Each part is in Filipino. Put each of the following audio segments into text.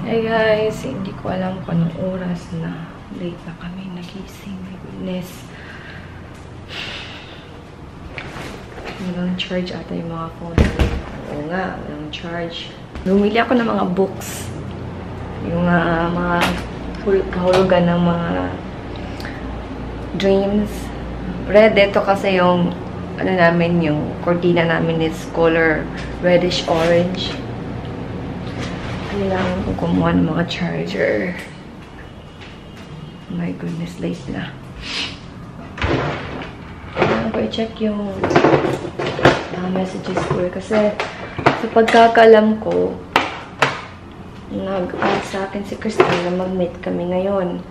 Hey guys, hindi ko alam kung anong oras na. Late na kami nagising. My goodness. Walang charge ata yung mga phone. Oo nga, walang charge. Bumili ako ng mga books. Yung mga kahulugan ng mga dreams. Red, ito kasi yung ano namin, yung cortina namin is color reddish orange. Kailangan ko kumuha ng mga charger. Oh my goodness, late na. Kailangan ko i-check yung messages ko kasi sa pagkakalam ko, nag-add sa akin si Christine na mag-meet kami ngayon.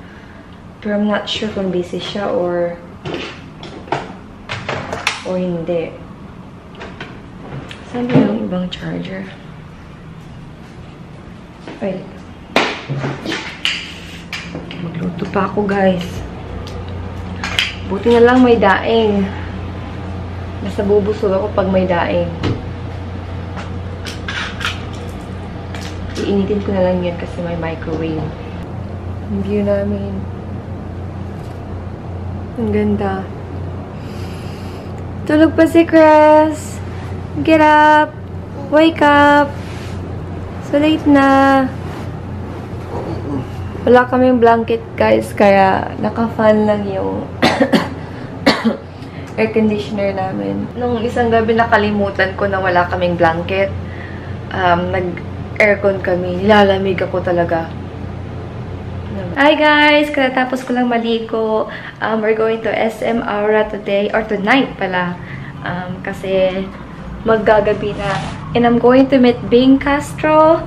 Pero I'm not sure kung busy siya or hindi. Saan ba yung ibang charger? Ay. Magluto pa ako, guys. Buti na lang may daing. Nasa bubusog ako pag may daing. Iinitin ko na lang yan kasi may microwave. Yung view namin. Ang ganda. Tulog pa si Chris. Get up. Wake up. So late na. Wala kaming blanket, guys. Kaya naka-fan lang yung air conditioner namin. Nung isang gabi nakalimutan ko na wala kaming blanket. Nag-aircon kami. Nilalamig ako talaga. Hi guys! Katapos ko lang maligo. We're going to SM Aura today, or tonight pala. Kasi maggagabi na. And I'm going to meet Bing Castro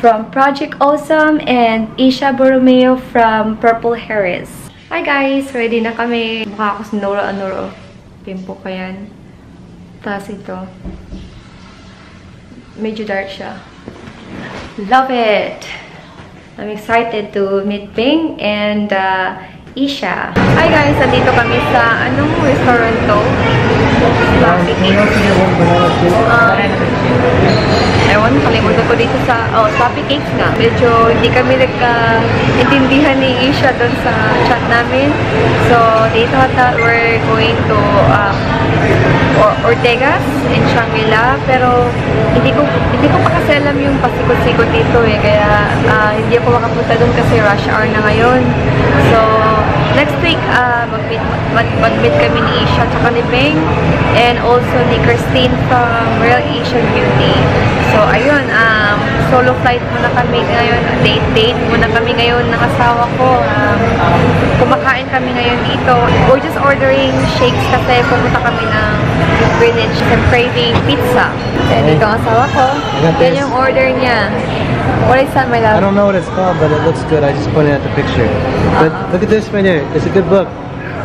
from Project Awesome and Isha Borromeo from Purple Harris. Hi guys! Ready na kami. Mukha ako si Nora Anoro. Pimpo ko yan. Tapos ito. Medyo dark siya. Love it! I'm excited to meet Bing and Isha. Hi guys! Nandito kami sa anong restaurant to? Sloppy Cakes. Ewan, kalimutan ko dito sa Sloppy Cakes nga. Medyo hindi kami nagka-intindihan ni Isha doon sa chat namin. So, dito ata we're going to Ortegas in Shangri-La. Pero hindi ko pa kasi alam yung pasikot-sikot dito eh. Kaya hindi ako makapunta doon kasi rush hour na ngayon. So, next week, mag-meet kami ni Isha at ni Bing and also ni Christine from Real Asian Beauty. So, ayun, solo flight muna kami ngayon, date muna kami ngayon ng asawa ko. Kumakain kami ngayon dito. We're just ordering shakes kasi pupunta kami ng Greenwich. I'm craving pizza. And dito ang asawa ko. Yan yung order niya. What is that, my love? I don't know what it's called, but it looks good. I just pointed at the picture. But look at this right here. It's a good book.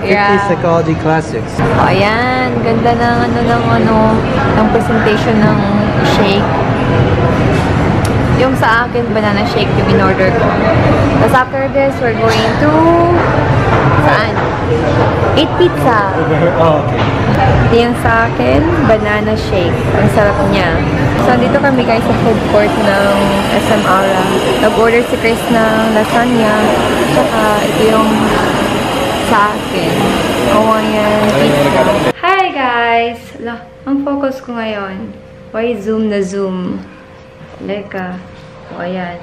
50 Psychology Classics. Oh, ayan. Ganda ng presentation ng shake. Yung sa akin, banana shake yung in-order ko. Tapos after this, we're going to... Saan? Eat pizza. Oh, okay. Ito yung sa akin, banana shake. Ang sarap niya. So, dito kami guys sa food court ng SM Aura. Nag-order si Chris ng lasagna. Tsaka ito yung sa akin. Hawaiian pizza. Hi guys! Ang focus ko ngayon. Why zoom na zoom? Leka. O, ayan.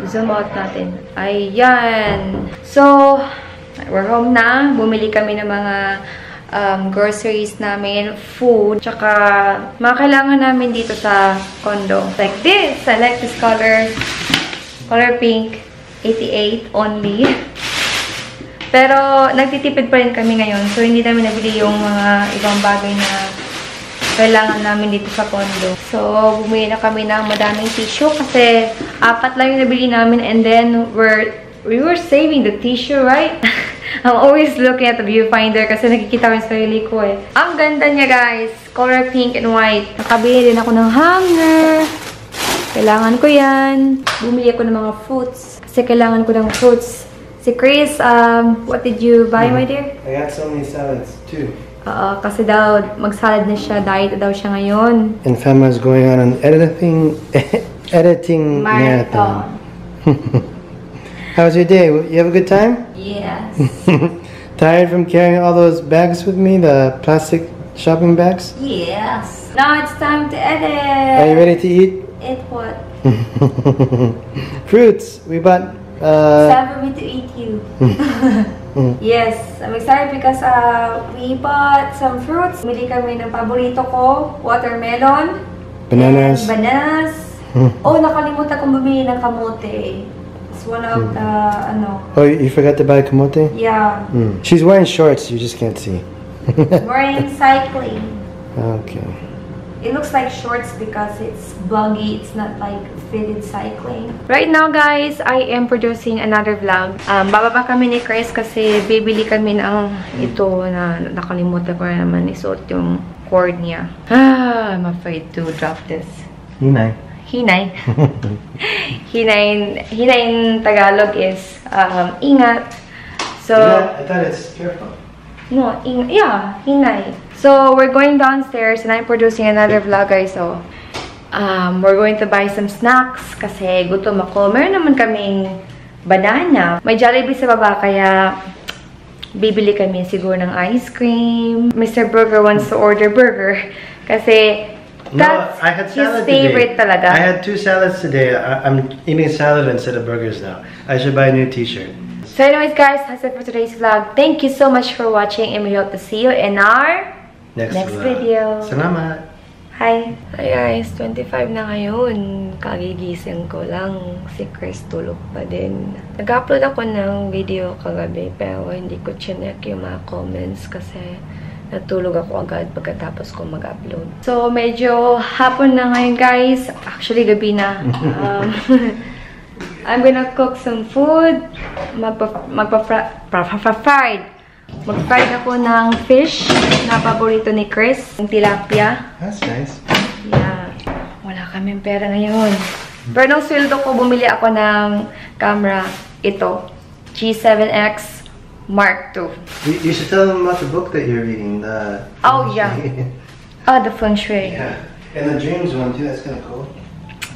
Zoom out natin. Ayan. So, we're home na. Bumili kami ng mga groceries namin, food, tsaka mga kailangan namin dito sa condo. Like this. I like this color. Color pink. 88 only. Pero, nagtitipid pa rin kami ngayon. So, hindi namin nabili yung mga ibang bagay na kailangan namin dito sa condo. So, bumili na kami ng madaming tissue kasi 4 lang yung nabili namin and then we were saving the tissue, right? I'm always looking at the viewfinder kasi nakikita ko yung sarili ko eh. Ang ganda niya guys. Color pink and white. Nakabili din ako ng hanger. Kailangan ko yan. Bumili ako ng mga fruits. Kasi kailangan ko ng fruits. Si Chris, what did you buy, my dear? I got so many salads too. Kasi daw, mag-salad na siya. Diet daw siya ngayon. And Fema's going on an editing editing marathon. How was your day? You have a good time? Yes. Tired from carrying all those bags with me, the plastic shopping bags? Yes. Now it's time to edit. Are you ready to eat? Eat what? Fruits. We bought. It's time for me to eat you. Yes, I'm excited because we bought some fruits. Bili kami ng paborito ko, watermelon, Bananas. and bananas. Oh, nakalimutan kong bumili ng kamote. It's one of the, Oh, you forgot to buy kamote? yeah, She's wearing shorts, you just can't see. wearing cycling. Okay. It looks like shorts because it's buggy. It's not like fitted cycling. Right now, guys, I am producing another vlog. Bababa kami ni Chris kasi bibili kami ng ito na nakalimutan ko na naman isuot yung cord niya. I'm afraid to drop this. Hinay. Hinay. Hinay in Tagalog is ingat. So, I thought it's careful. no, yeah, hinay. So, we're going downstairs and I'm producing another vlog, guys. So, we're going to buy some snacks kasi gutom ako. Meron naman kaming banana. May Jollibee sa baba, kaya bibili kami siguro ng ice cream. Mr. Burger wants to order burger kasi that's I had his salad favorite today. talaga. I had 2 salads today. I'm eating salad instead of burgers now. I should buy a new t-shirt. So anyways, guys, that's it for today's vlog. Thank you so much for watching and we hope to see you in our next vlog. video. Salamat. Hi! Hi guys, 25 na ngayon. Kagigising ko lang. Si Chris tulog pa din. Nag-upload ako ng video kagabi pero hindi ko chinek yung mga comments kasi natulog ako agad pagkatapos ko mag-upload. So, medyo hapon na ngayon guys. Actually, gabi na. I'm gonna cook some food. Mag-fried ako ng fish na paborito ni Chris. Yung tilapia. That's nice. Yeah. Wala kaming pera ngayon. Pero nung sweldo ko, bumili ako ng camera. Ito. G7X Mark II. You should tell them about the book that you're reading. Oh, yeah. The Feng Shui. Yeah. And the dreams one too, that's kind of cool.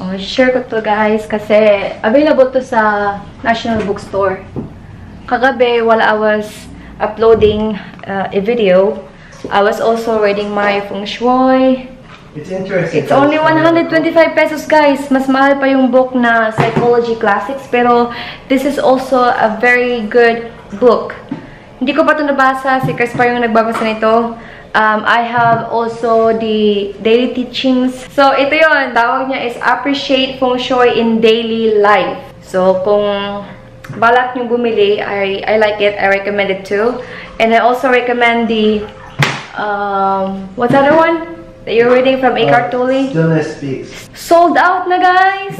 Oh, share ko to guys kasi available to sa National Bookstore. Kagabi, while I was uploading a video, I was also reading my Feng Shui. It's interesting. It's only 125 pesos guys. Mas mahal pa yung book na Psychology Classics. Pero this is also a very good book. Hindi ko pa ito nabasa. Si Chris pa yung nagbabasa nito. I have also the daily teachings. So ito yun. Tawag niya is Appreciate Feng Shui in Daily Life. So kung balak nyo bumili, I like it. I recommend it too. And I also recommend the what's the other one that you're reading from Eckhart Tolle? Stillness Speaks. Sold out na guys.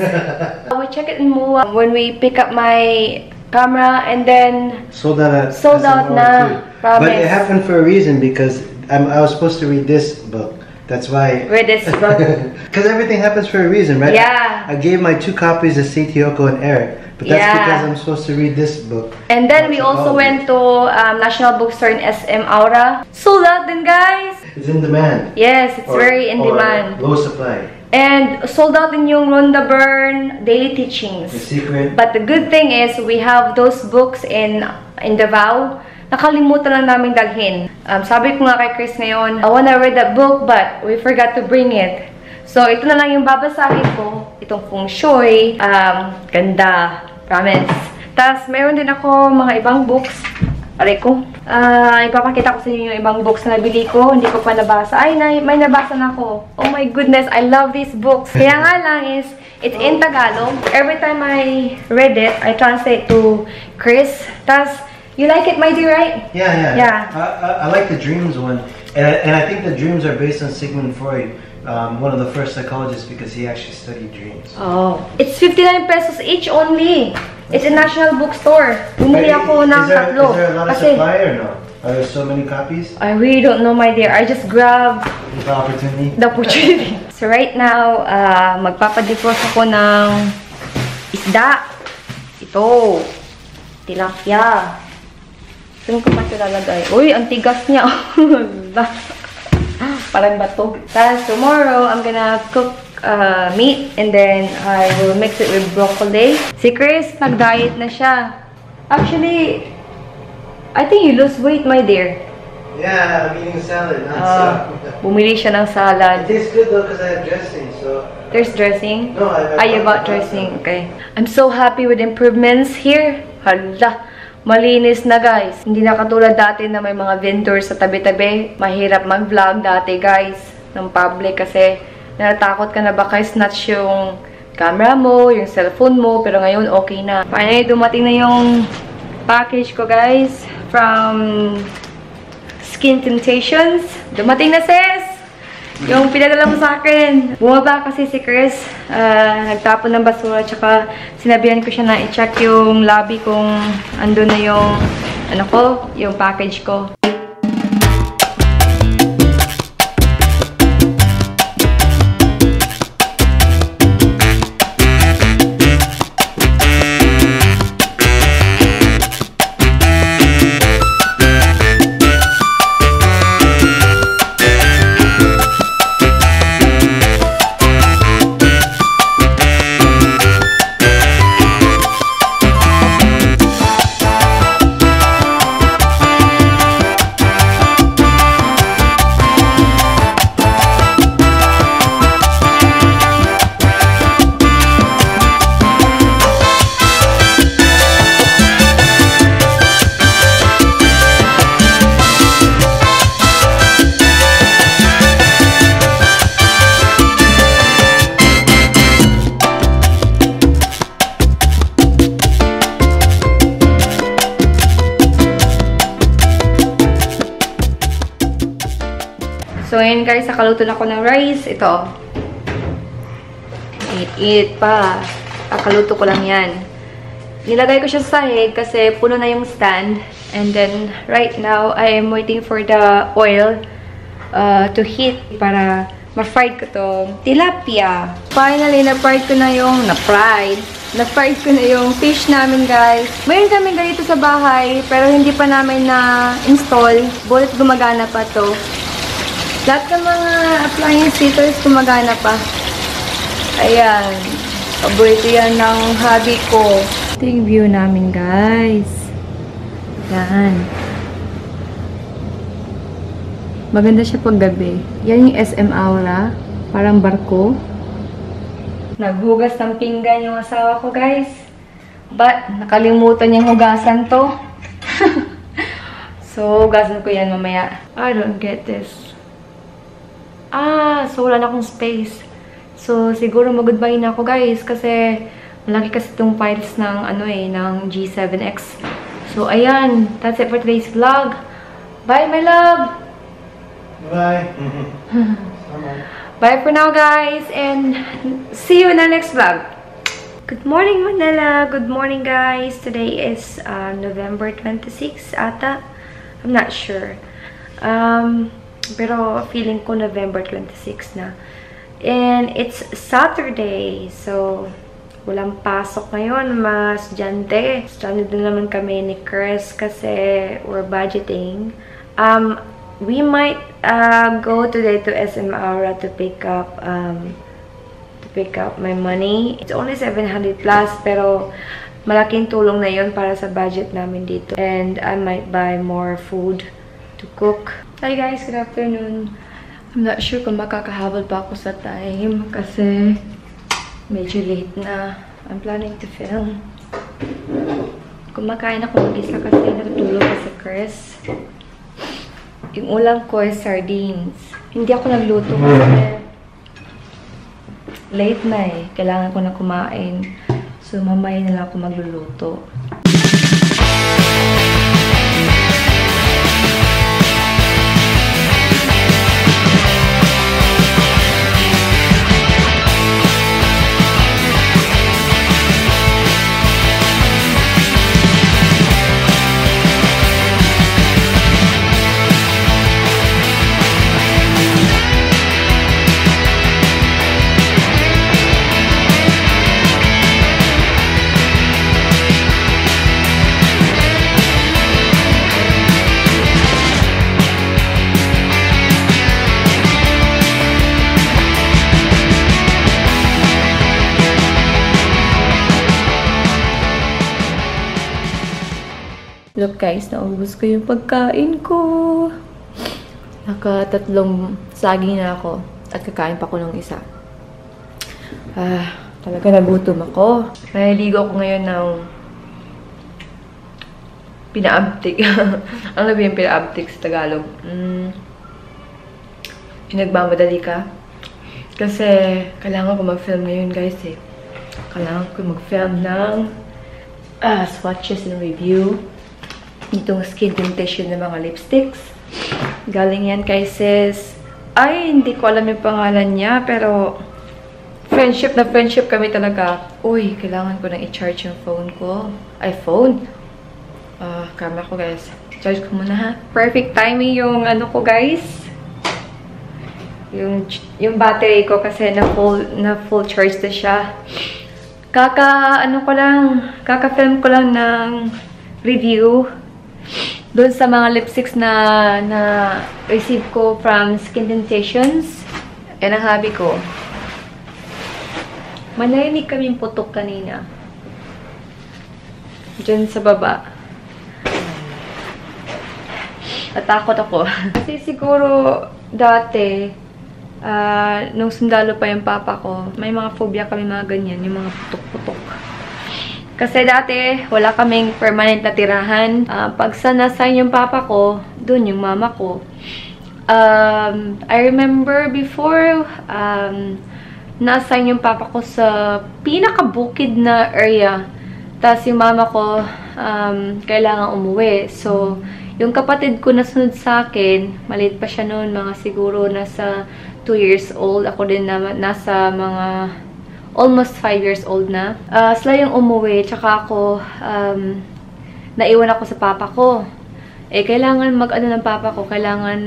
We check it in MUA when we pick up my camera and then sold out na. Promise. But it happened for a reason because I was supposed to read this book. That's why. Read this book. Because everything happens for a reason, right? Yeah. I gave my 2 copies to Seitioko and Eric. But that's because I'm supposed to read this book. And then we also went to National Bookstore in SM Aura. Sold out then guys. It's in demand. Yes, it's very in demand. Low supply. And sold out din yung Rhonda Byrne Daily Teachings. The Secret. But the good thing is we have those books in Davao. Nakalimutan lang namin dalhin. Sabi ko nga kay Chris ngayon, I wanna read that book but we forgot to bring it. So ito na lang yung babasahin ko. Itong Feng Shui. Ganda. Promise. Tapos meron din ako mga ibang books. Aray ko. Ipapakita ko sa inyo yung ibang books na nabili ko. Hindi ko pa nabasa. Ay, may nabasa na ako. Oh my goodness, I love these books. Kaya nga lang is, it's in Tagalog. Every time I read it, I translate to Chris. Tapos, you like it, my dear, right? Yeah. I like the dreams one. And I think the dreams are based on Sigmund Freud. One of the first psychologists because he actually studied dreams. Oh. It's 59 pesos each only. It's a National Bookstore. Bumili ako ng tatlo. Is there a lot of supply or no? Are there so many copies? I really don't know, my dear. I just grabbed the opportunity. So right now, magpapadipos ako ng isda. Ito. Tilapia. Saan ko pa ito lalagay? Uy, ang tigas niya. Parang bato. Tapos tomorrow, I'm gonna cook meat, and then I will mix it with broccoli. Si Chris, nag-diet na siya. Actually, I think you lose weight, my dear. Yeah, I'm eating salad, not salad. Bumili siya ng salad. It tastes good though because I have dressing, so... There's dressing? No, you bought dressing. Okay. I'm so happy with improvements here. Hala, malinis na guys. Hindi na katulad dati na may mga vendors sa tabi-tabi. Mahirap mag-vlog dati guys ng public kasi natatakot ka na baka snatch yung camera mo, yung cellphone mo. Pero ngayon okay na. Finally, dumating na yung package ko guys from Skin Temptations. Dumating na sis! Yung pinadala mo sa akin. Bumaba kasi si Chris. Nagtapon ng basura. Tsaka sinabihan ko siya na i-check yung lobby kung andun na yung ano ko, yung package ko. So, ayan guys, nakaluto na ako ng rice. Ito. Eat pa. Kakaluto ko lang yan. Nilagay ko siya sa sahig kasi puno na yung stand. And then, right now, I am waiting for the oil to heat para ma-fried ko tong tilapia. Finally, na-fried ko na yung na-fried ko na yung fish namin, guys. Mayroon kami ganito sa bahay, pero hindi pa namin na-install. Bulit gumagana pa to. Lahat ng mga appliance heaters gumagana pa. Ayan. Paborito yan ng hobby ko. Ito yung view namin, guys. Yan. Maganda siya paggabi. Yan yung SM Aura. Parang barko. Naghugas ng pinggan yung asawa ko, guys. But, nakalimutan niyang hugasan to. So, hugasan ko yan mamaya. I don't get this. So wala na akong space. So, siguro mag-goodbye na ako, guys. Kasi, malaki kasi itong files ng, ng G7X. So, ayan. That's it for today's vlog. Bye, my love! Bye! Bye for now, guys. And, see you in the next vlog. Good morning, Manila. Good morning, guys. Today is November 26 ata. I'm not sure. Pero feeling ko November 26 na. And it's Saturday. So, walang pasok ngayon. Mas estudyante. Estudyante din naman kami ni Chris kasi we're budgeting. We might go today to SM Aura to pick up my money. It's only 700 plus pero malaking tulong na yun para sa budget namin dito. And I might buy more food to cook. Hi guys, good afternoon. I'm not sure kung makakahabol pa ako sa time kasi medyo late na. I'm planning to film. Kumakain ako mag-isa kasi natutulog pa si Chris. Yung ulam ko is sardines. Hindi ako nagluto kasi late na eh. Kailangan ko na kumain. So mamaya na lang ako magluluto. Look guys, naubos ko yung pagkain ko. Naka-3 saging na ako. At kakain pa ko ng isa. Talaga nagutom ako. Naliligo ako ngayon ng pinaabtik. Ano ba yung pinaabtik sa Tagalog? Pinagmamadali ka. Kasi kailangan ko mag-film ngayon guys eh. Kailangan ko mag-film ng swatches and review. Itong Skin Temptation ng mga lipsticks. Galing yan kay sis. Ay, hindi ko alam yung pangalan niya. Pero, friendship na friendship kami talaga. Uy, kailangan ko nang i-charge yung phone ko. Ay, phone? Camera ko guys. Charge ko muna ha. Perfect timing yung ano ko guys. Yung battery ko kasi na full charge na siya. Kaka-film ko lang ng review doon sa mga lipsticks na receive ko from Skin Temptations. Yan ang hobby ko. Manarinig kaming putok kanina. Diyan sa baba. Natakot ako. Kasi siguro dati, nung sundalo pa yung papa ko, may mga phobia kami mga ganyan, yung mga putok-putok. Kasi dati, wala kaming permanent na tirahan. Pag na-sign yung papa ko, dun yung mama ko. I remember before, na-assign yung papa ko sa pinaka-bukid na area. Tapos yung mama ko, kailangan umuwi. So, yung kapatid ko nasunod sa akin, maliit pa siya noon, mga siguro nasa 2 years old. Ako din naman, nasa mga almost 5 years old na. Sila yung umuwi, tsaka ako, naiwan ako sa papa ko. Eh, kailangan mag-ano ng papa ko, kailangan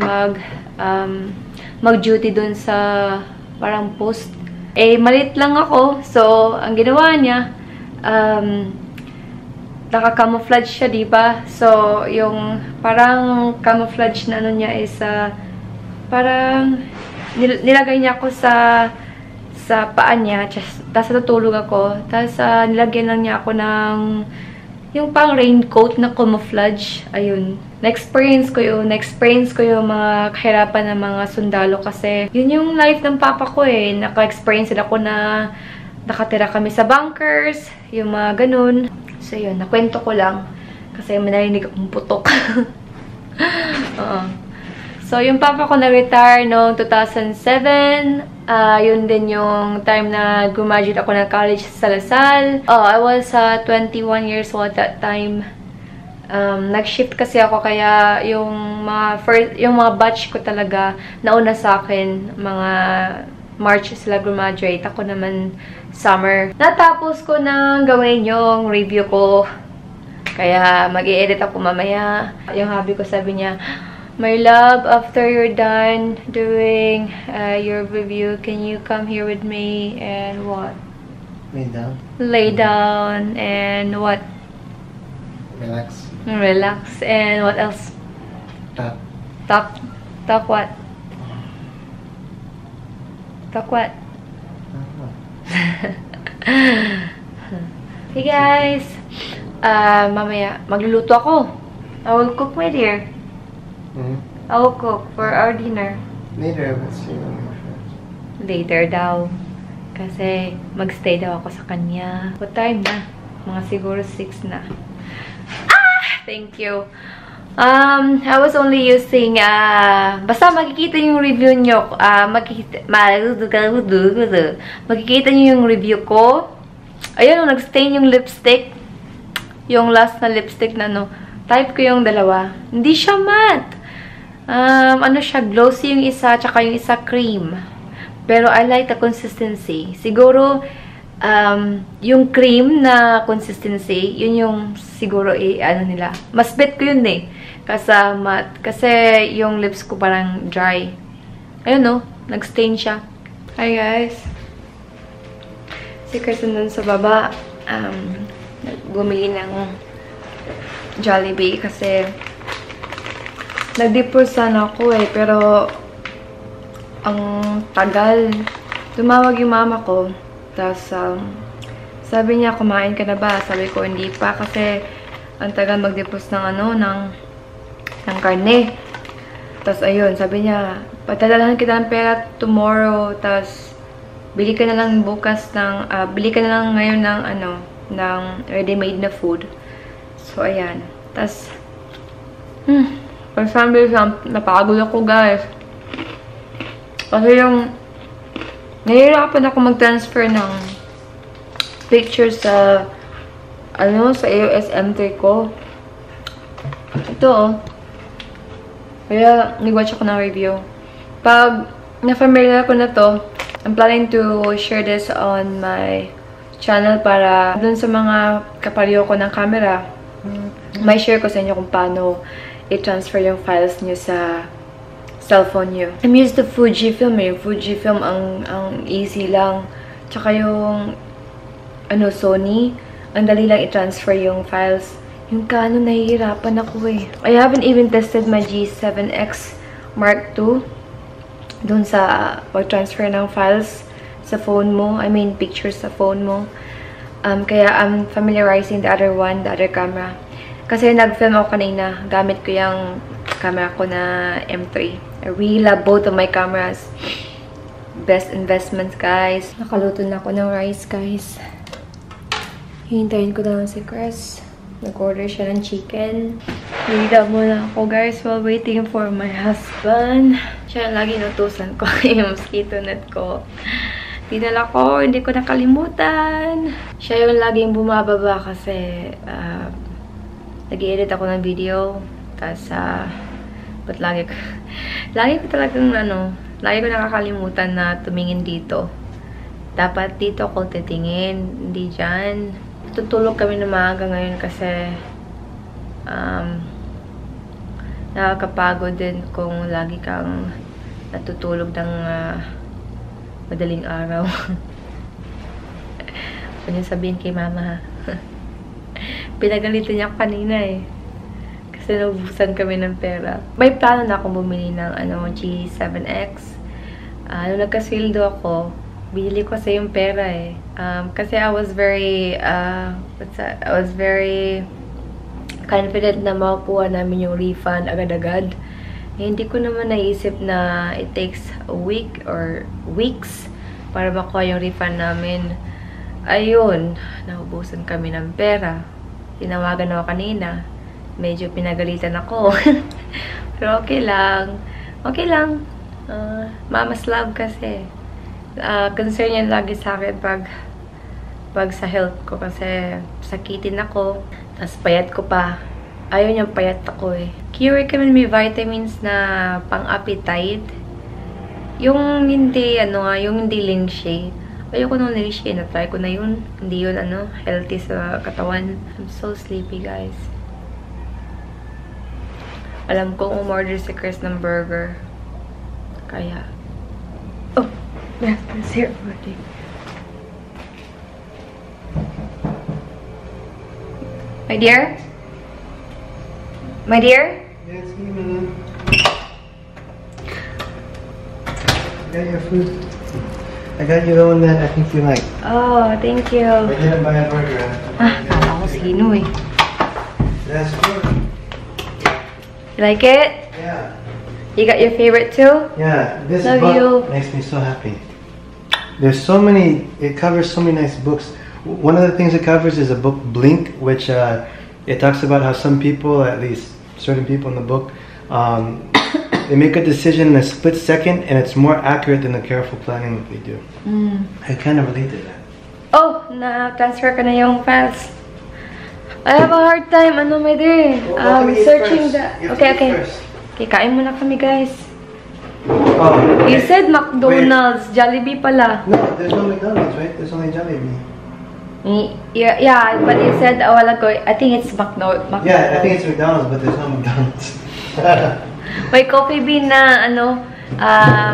mag-duty dun sa parang post. Eh, maliit lang ako. So, ang ginawa niya, naka-camouflage siya, diba? So, yung parang camouflage na ano niya is, parang nilagay niya ako sa paa niya, tapos natutulog ako, tapos nilagyan lang niya ako ng yung pang raincoat na camouflage. Ayun. Na-experience ko yung mga kahirapan ng mga sundalo kasi yun yung life ng papa ko eh. Naka-experience sila ko na nakatira kami sa bunkers, yung mga ganun. So yun, nakwento ko lang kasi may narinig akong putok. So, yung papa ko na-retire noong 2007. Yun din yung time na graduate ako ng college sa Lasal. I was 21 years old that time. Nag-shift kasi ako kaya yung mga batch ko talaga nauna sa akin. Mga March sila graduate. Ako naman summer. Natapos ko nang gawin yung review ko. Kaya mag-i-edit ako mamaya. Yung hubby ko sabi niya, "My love, after you're done doing your review, can you come here with me and what?" Lay down. Lay down and what? Relax. Relax. And what else? Talk. Talk what? Talk what? Hey guys! Mamaya, magluluto ako. I will cook my dear. I will cook for our dinner. Later, let's see when we're friends. Later daw. Kasi magstay daw ako sa kanya. What time na? Mga siguro 6 na. Thank you. I was only using, basta makikita yung review nyo. Makikita nyo yung review ko. Ayun, nag-stain yung lipstick. Yung last na lipstick na type ko yung dalawa. Hindi siya matte. Ano siya, glossy yung isa, tsaka yung isa cream. Pero I like the consistency. Siguro, yung cream na consistency, yun yung siguro ano nila. Mas bet ko yun eh. Kasi yung lips ko parang dry. Ayun nag-stain siya. Hi guys. Si Kirsten dun sa baba, bumili ng Jollibee kasi nag-deep sana ako eh, pero ang tagal. Tumawag yung mama ko. Tapos, sabi niya, kumain ka na ba? Sabi ko, hindi pa kasi ang tagal mag-deposit ng ano, ng karne. Tapos, ayun, sabi niya, patadalahan kita ng pera tomorrow, tapos, bili ka na lang bukas ng, bili ka na lang ngayon ng, ano, ng ready-made na food. So, ayan. Tapos, pag-sambil, napakagod ako, guys. Kasi yung, nahihirapan ako mag-transfer ng pictures sa, ano, sa iOS M3 ko. Ito, oh. Kaya, nag-watch ako ng review. Pag na-familiar ko na to, I'm planning to share this on my channel para dun sa mga kapareho ko ng camera, may share ko sa inyo kung paano i-transfer yung files nyo sa cellphone nyo. I'm used to Fujifilm. Yung Fujifilm ang easy lang. Tsaka yung ano, Sony, ang dali lang i-transfer yung files. Yung Canon, nahihirapan ako eh. I haven't even tested my G7X Mark II dun sa pag-transfer ng files sa phone mo. I mean, pictures sa phone mo. Kaya I'm familiarizing the other one, the other camera. Kasi nag-film ako kanina. Gamit ko yung camera ko na M3. I really love both of my cameras. Best investments, guys. Nakaluto na ako ng rice, guys. Hihintayin ko na lang si Chris. Nag-order siya ng chicken. Hila muna ako, guys, while waiting for my husband. Siya lagi natusan ko yung mosquito net ko. Dinala ko, hindi ko nakalimutan. Siya yung laging bumababa kasi nag-i-edit ako ng video. Tapos, but lagi ko talagang, lagi ko nakakalimutan na tumingin dito. Dapat dito ako titingin, hindi dyan. Tutulog kami ng maaga ngayon kasi nakakapagod din kung lagi kang natutulog ng madaling araw. Huwag niyo sabihin kay mama, ha? Pinagalitan niya ako kanina eh. Kasi naubusan kami ng pera. May plano na akong bumili ng G7X. Nung nagkasildo ako, binili ko kasi yung pera eh. Kasi I was very confident na makukuha namin yung refund agad-agad. Hindi ko naman naisip na it takes a week or weeks para makuha yung refund namin. Ayun, naubusan kami ng pera. Tinawagan ako kanina. Medyo pinagalitan ako. Pero okay lang. Okay lang. Mama's love kasi. Concern yan lagi sa akin pag sa health ko kasi sakitin ako. Tapos payat ko pa. Ayaw niyang payat ako eh. Can you recommend me vitamins na pang-appetite? Yung hindi, yung hindi Lingshe. Ayoko nung Lingshe. Na-try ko na yun. Hindi yun, healthy sa katawan. I'm so sleepy, guys. Alam kong umorder si Chris ng burger. Kaya. Oh! That's here already. My dear? My dear? Yeah, it's me, man. I got your food. I got you the one that I think you like. Oh, thank you. I didn't buy a burger. Kala ko sino eh. That's good. You like it? Yeah. You got your favorite too? Yeah, this Love book you. makes me so happy. There's so many, it covers so many nice books. One of the things it covers is a book, Blink, which it talks about how some people, at least certain people in the book, they make a decision in a split second and it's more accurate than the careful planning that they do. I kind of relate to that. Oh, na-transfer ka na yung files. I have a hard time, my dear. Searching the... Okay. Okay, kain muna kami, guys. Oh, You said McDonald's. Wait. Jollibee pala. No, there's no McDonald's, right? There's only Jollibee. Yeah, but you said a while ago, I think it's McDonald's. Yeah, I think it's McDonald's, but there's no McDonald's. May Coffee Bean na,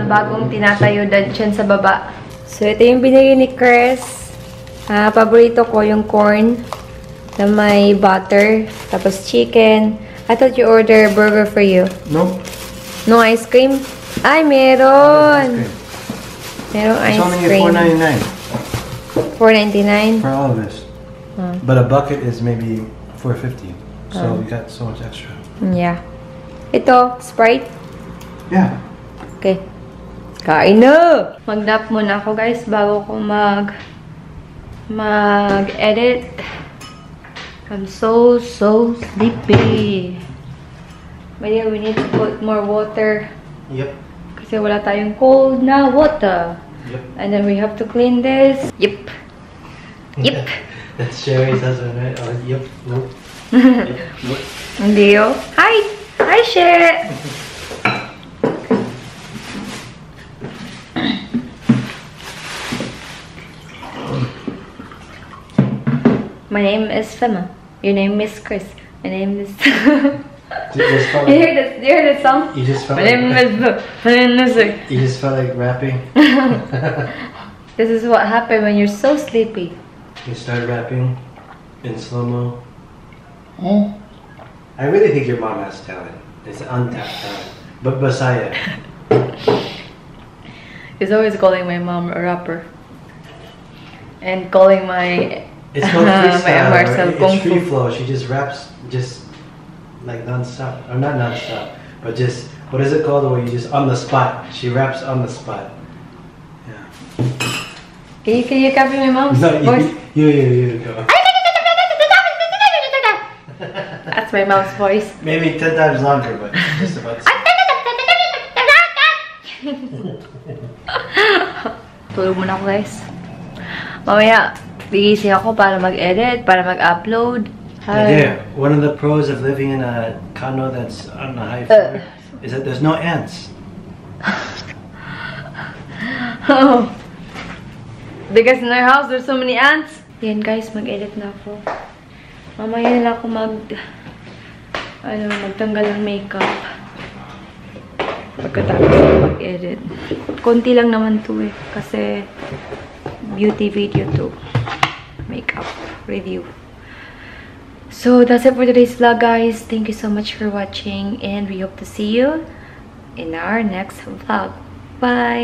bagong tinatayo dyan sa baba. So, ito yung binili ni Chris. Paborito ko yung corn na may butter, tapos chicken. I thought you order burger for you. No. No ice cream? Ay, meron! Merong ice cream. It's only $4.99 $4.99? for all of this. But a bucket is maybe $4.50. So we got so much extra. Yeah. Ito, Sprite. Yeah. Okay. Kain na! Mag-nap muna ako guys bago ko mag-edit. I'm so sleepy. But yeah, we need to put more water. Yep. Kasi wala tayong cold na water. Yep. And then we have to clean this. Yep. Yep. That's Sherry's husband, right? Oh, yep. Nope. Yep. Nope. Hindi oh. Hi! Hi, Sher! My name is Fema. Your name is Chris. My name is... You hear the song? You just felt My name is... You just felt like rapping. This is what happened when you're so sleepy. You start rapping in slow-mo. I really think your mom has talent. It's untapped talent. But Basaya. He's always calling my mom a rapper. And calling my... It's called freestyle. Marcel Kung It's free Fu. flow. She just raps just like non-stop. Or not non-stop. But just, what is it called where you just on the spot. She raps on the spot. Yeah. Can you copy my mom's No, voice? you go. That's my mom's voice. Maybe 10 times longer, but just about the same. Tulog muna ako guys. Mamaya, bigising ako para mag-edit, para mag-upload. Yeah, one of the pros of living in a condo that's on a high floor is that there's no ants. Oh. Because in our house, there's so many ants. Yan guys, mag-edit na ako. Mamaya na ako magtanggal ng makeup. Pagkatapos mag-edit. Konti lang naman to eh. Kasi beauty video to. Makeup review. So that's it for today's vlog guys. Thank you so much for watching and we hope to see you in our next vlog. Bye!